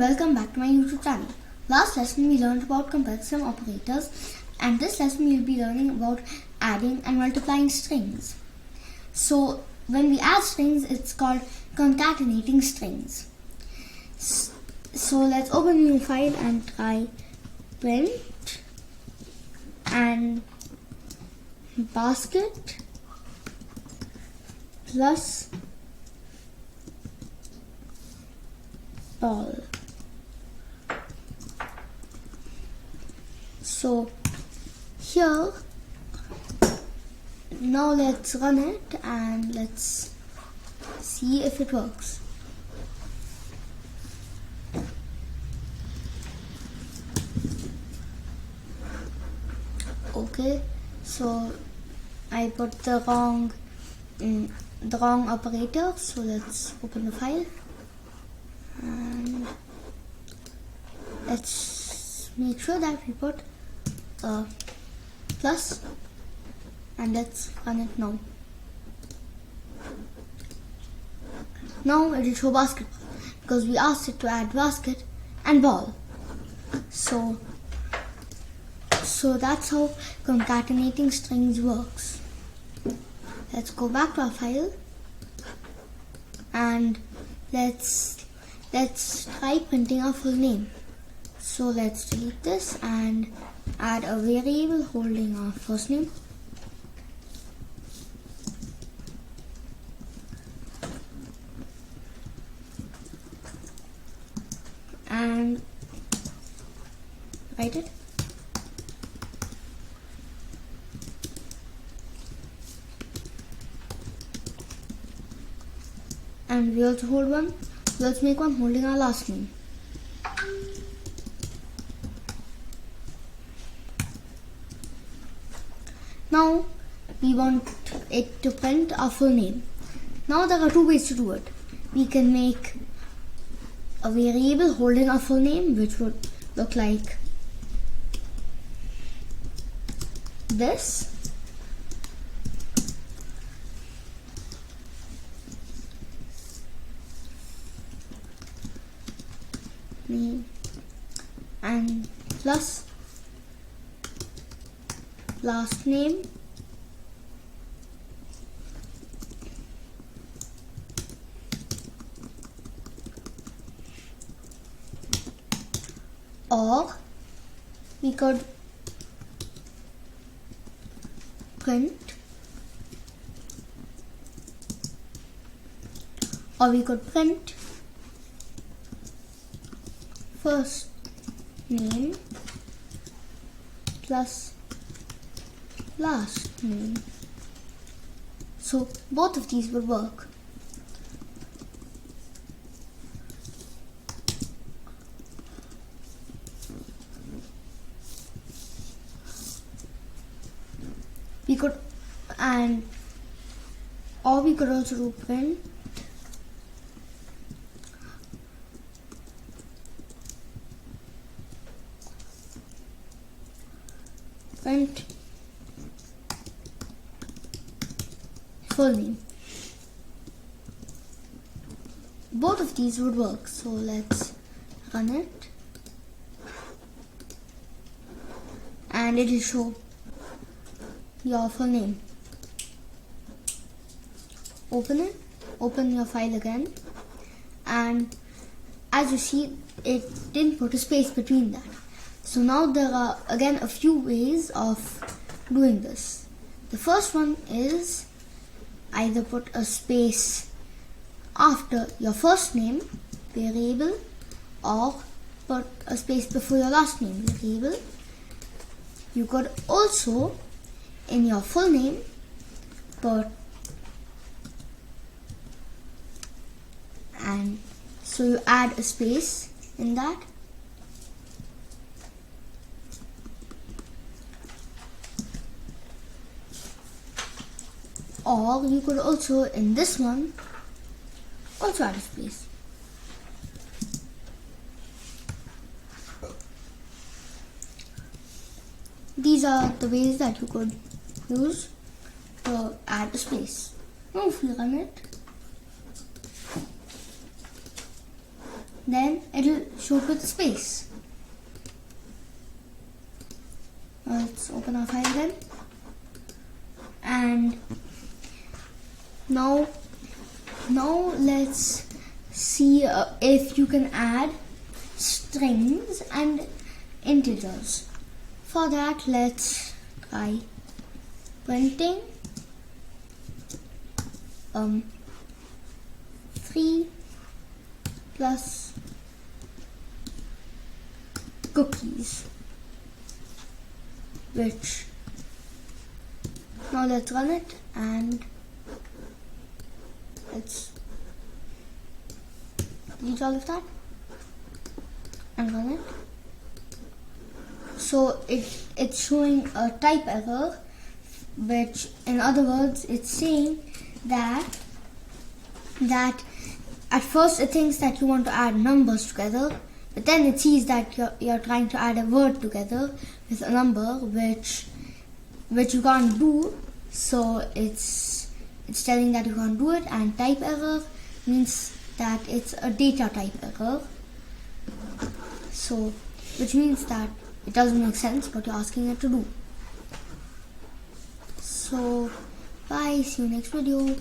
welcome back to my YouTube channel. Last lesson we learned about complex sum operators, and this lesson we will be learning about adding and multiplying strings. So when we add strings, it's called concatenating strings. So let's open a new file and try print and basket plus ball. So here, now let's run it and let's see if it works. Okay, so I put the wrong operator, so let's open the file and let's make sure that we put a plus and let's run it now. Now it will show basket because we asked it to add basket and ball. So that's how concatenating strings works. Let's go back to our file and let's try printing our full name. So let's delete this and add a variable holding our first name. And write it. And we also hold one. Let's make one holding our last name. Now we want it to print our full name. Now there are two ways to do it. We can make a variable holding our full name, which would look like this. Name and plus last name or we could print first name plus last name. So both of these would work. We could also do print full name. Both of these would work, so let's run it and it will show your full name. Open your file again, and as you see, it didn't put a space between that. So now there are again a few ways of doing this. The first one is either put a space after your first name variable or put a space before your last name variable. You could also in your full name put, and so you add a space in that. Or you could also, in this one, also add a space. These are the ways that you could use to add a space. Now if we run it, then it'll show it with space. Let's open our file again, and now let's see if you can add strings and integers. For that, let's try printing 3 plus cookies, which now let's run it, and let's delete all of that and run it. So it's showing a type error, which in other words it's saying that at first it thinks that you want to add numbers together, but then it sees that you're trying to add a word together with a number, which you can't do. So it's telling that you can't do it, and type error means that it's a data type error. So which means that it doesn't make sense what you're asking it to do. So bye, see you next video.